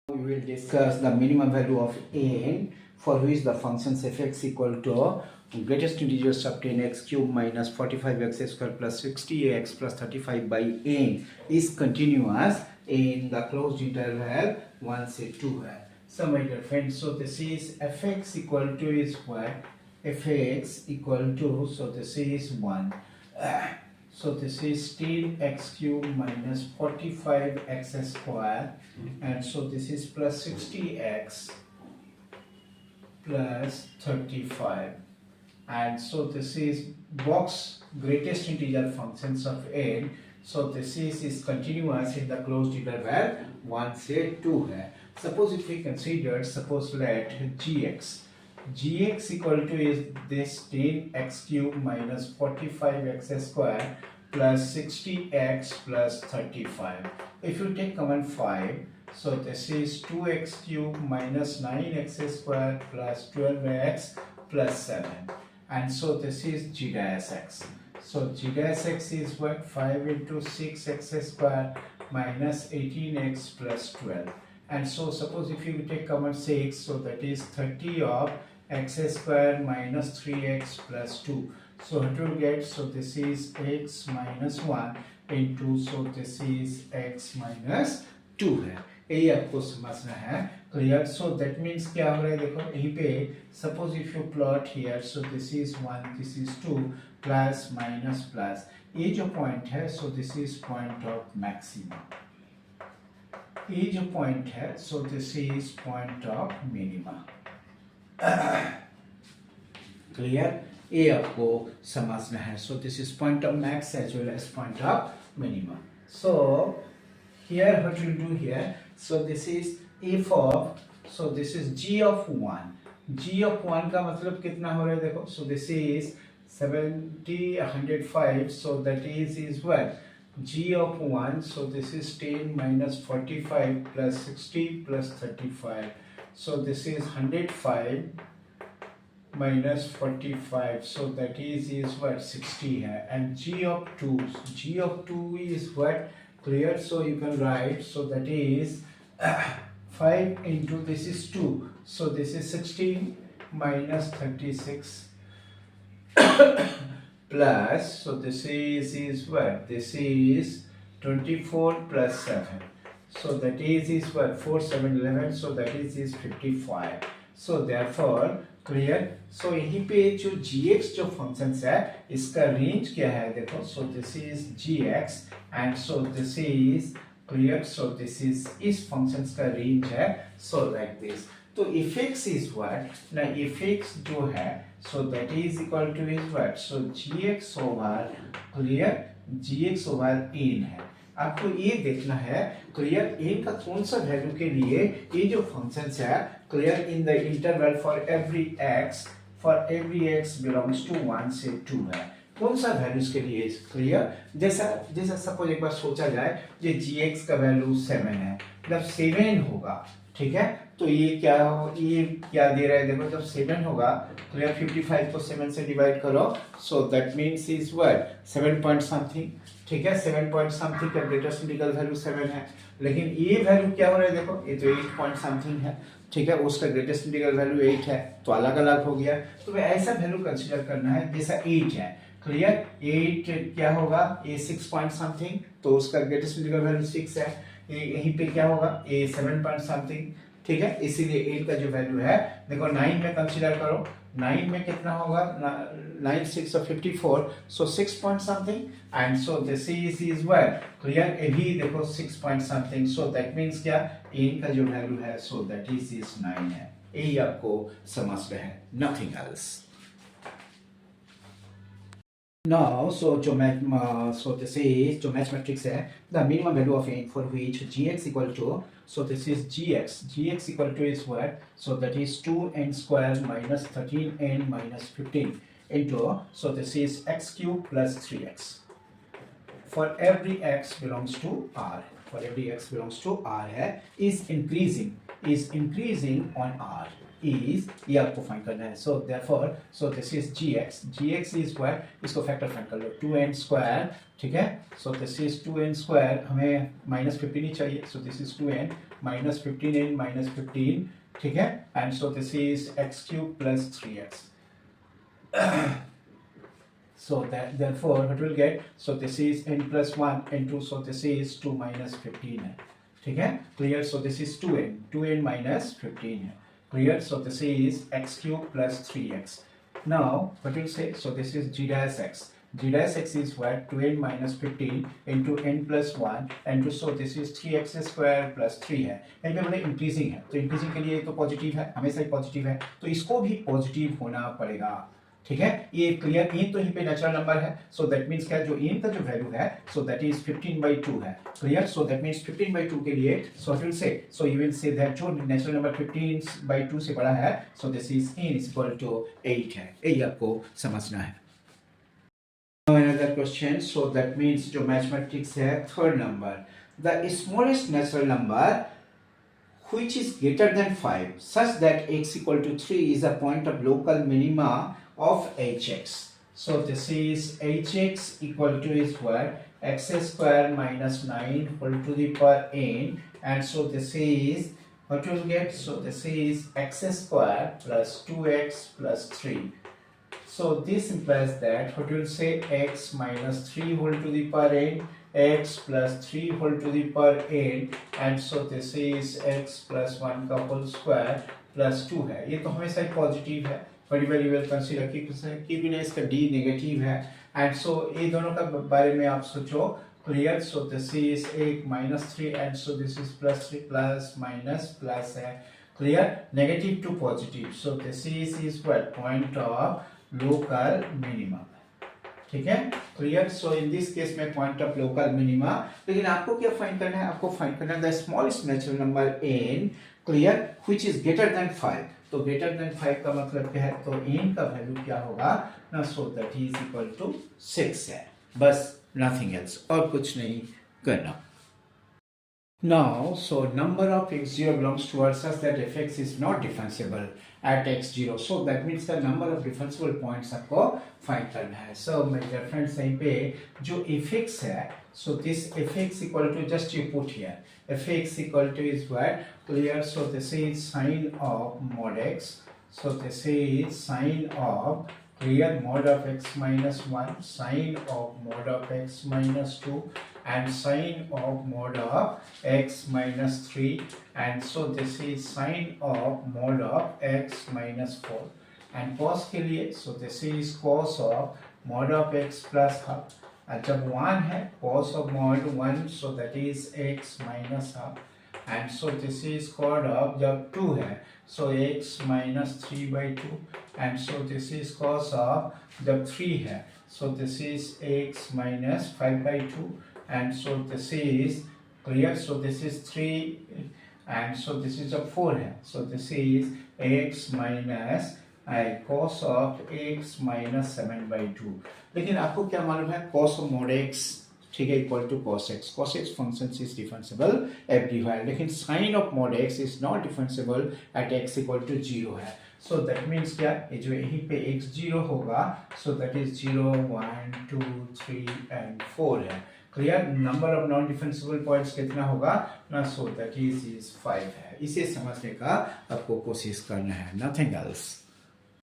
We will discuss the minimum value of n for which the functions fx equal to greatest integers of 10x cube minus 45x square plus 60x plus 35 by n is continuous in the closed interval 1 से 2 है. So my dear friends, so this is fx equal to is what? Fx equal to, so this is 1. So this is 10x cube minus 45x square, and so this is plus 60x plus 35, and so this is box greatest integer functions of n. So this is continuous in the closed interval 1 से 2 है. Suppose if we consider, suppose let gx equal to is this 10x cube minus 45x square plus 60x plus 35. If you take common 5, so this is 2x cube minus 9x square plus 12x plus 7, and so this is g dash x. So g dash x is what? 5 into 6x square minus 18x plus 12. And so suppose if you take common 6, so that is 30 of x square minus 3x plus 2. So what will get? So this is x minus 1 into, so this is x minus 2 है. यही आपको समझना है. Clear? So that means क्या हो रहा है, देखो यहीं पे suppose if you plot here, so this is 1, this is 2, plus minus plus, ये जो पॉइंट है, so this is point of maximum. ये जो पॉइंट है, so this is point of minimum. Clear? ये आपको समझना है. So this is point of max as well as point of minimum. सो here what we'll do here, so this is f of, so this is g of 1. g of 1 का मतलब कितना हो रहा है, देखो. so this is 70 105, so that is what? g of 1, so this is 10 minus 45 plus 60 plus 35, so this is 105 minus 45, so that is what? 60 है. And g of 2 is what? Clear? So you can write, so that is 5 into, this is 2, so this is 16 minus 36 plus, so this is what? This is 24 plus 7, so that is what? 4 7 11, so that is 55. So therefore clear. So यहीं पे जो gx जो functions है, इसका range क्या है, देखो. सो this is gx and so this is clear. So this is इस फंक्शंस का रेंज है. So like this. तो fx इज व्हाट ना, fx जो है, सो that is equal two is what? So gx over clear, gx over n है. आपको ये देखना है क्लियर, n का कौन सा वैल्यू के लिए ये जो फंक्शंस है, clear, in the interval for every x belongs to 1 से 2 है. कौन सा वैल्यूज के लिए? क्लियर. जैसा सपोज एक बार सोचा जाए, ये gx का वैल्यू 7 है, मतलब 7 होगा. ठीक है. तो ये क्या दे रहा है, देखो. जब 7 होगा, क्लियर, 55 को 7 से डिवाइड करो, so that means is what? 7 point something. ठीक है. 7 पॉइंट समथिंग का ग्रेटेस्ट इंटीग्रल वैल्यू 7 है, लेकिन ये वैल्यू क्या हो रहा है, देखो. ये तो 8 पॉइंट समथिंग है. ठीक है. उसका ग्रेटेस्ट इंटीग्रल वैल्यू 8 है, तो अलग अलग हो गया. तो ऐसा वैल्यू कंसीडर करना है जैसा 8 है. क्लियर. 8 क्या होगा, ये 6 पॉइंट समथिंग, तो उसका ग्रेटेस्ट इंटीग्रल वैल्यू 6 है. यहीं पे क्या होगा, ये 7 पॉइंट समथिंग. ठीक है. इसीलिए 8 का जो वैल्यू है, देखो 9 में कंसीडर करो. 9 में कितना होगा, 9 6 और 54, सो 6 point something, and so this is what? Clear. ये भी देखो 6 point something, so that means क्या, n का जो वैल्यू है, सो दैट इज 9 है. यही आपको समझना है, nothing else. Now, so this is जो mathematics है, the minimum value of n for which gx equal to, so this is gx equal to is what? So that is 2n square minus 13n minus 15 into, so this is x cube plus 3x. For every x belongs to R, for every x belongs to R है, is increasing on R. is ये आपको find करना है. So therefore so this is gx is what, इसको factor find कर लो 2n square. ठीक है. So this is 2n square, हमें -15 ही चाहिए. सो this is 2n minus 15n minus 15, ठीक है, and so this is x cube plus 3x. So that therefore what will get, so this is n plus 1 n2, so this is 2 minus 15 है, ठीक है, clear. So this is 2n minus 15 है, clear. So this is x cube plus 3x. Now what will say, so this is g dash x. G dash x is what, 2n minus 15 into n plus 1 and so this is 3x square plus 3 है, यहाँ पे बोले increasing है, तो increasing के लिए तो positive है, हमेशा ही पॉजिटिव है, तो इसको भी पॉजिटिव होना पड़ेगा, ठीक है. ये क्लियर. n तो यहीं पे नेचुरल नंबर है, सो दैट मीन्स क्या, जो n का जो वैल्यू है, सो दैट इज 15/2 है, क्लियर. सो दैट मीन्स 15/2 के लिए, सो what will say, so you will say that जो नेचुरल नंबर 15/2 से बड़ा है, so this is n is equal to 8 है. यही आपको समझना है. Now another question, so that means जो मैथमेटिक्स है, third number, the smallest natural number which is greater than 5 such that x equal to 3 is a point of local minima of hx. So this is hx equal to is what, x square minus 9 whole to the power n, and so this is what you will get, so this is x square plus 2x plus 3. So this implies that what you will say, x minus 3 whole to the power n, x plus 3 whole to the power n, and so this is x plus 1 का whole square plus 2 है. ये तो हमेशा ही positive है, very well consider की भी इसका d negative है, एंड सो ये दोनों का बारे में आप सोचो, क्लियर. सो दिस इज एक -3 and so this is +3 plus minus plus है, clear, negative to positive. So this is what, point of local minimum, ठीक है, clear. So in this case में पॉइंट ऑफ लोकल मिनिमा. लेकिन आपको क्या find करना है, आपको फाइंड करना है the smallest natural number n, clear, which is greater than 5. तो ग्रेटर देन 5 का मतलब क्या है, तो n का वैल्यू क्या होगा ना, so that is equal to 6 है, बस, नथिंग एल्स, और कुछ नहीं करना. Now, so number of x0 belongs to us such that fx is not differentiable at x0. So that means the number of differentiable points आपको find करना है. So my dear friends, यहीं पे जो fx है, so this fx equal to, just you put here, fx equal to is what, clear. So this is sine of mod x. So this is sine of, clear, mod of x minus 1, sine of mod of x minus 2, and sine of mod of x minus 3, and so this is sine of mod of x minus 4, and cos के लिए, so this is cos of mod of x plus half, जब 1 है, cos of mod 1, so that is x minus half, and so this is cos of जब 2 है, so x minus 3/2, and so this is cos of जब 3 है, so this is x minus 5/2, and so this is, clear. So this is 3, and so this is a 4 है, so this is x minus cos of x minus 7/2. लेकिन आपको क्या मालूम है, cos of mod x, ठीक है, equal to cos x. cos x function is differentiable everywhere, लेकिन sin of mod x is not differentiable at x equal to 0 है. So that means क्या, ये जो यहीं पे x0 होगा, सो दैट इज 0 1 2 3 एंड 4 है, clear. Number of non differentiable points कितना होगा ना, सो दैट इज 5 है. इसे समझने का आपको कोशिश करना है, नथिंग एल्स.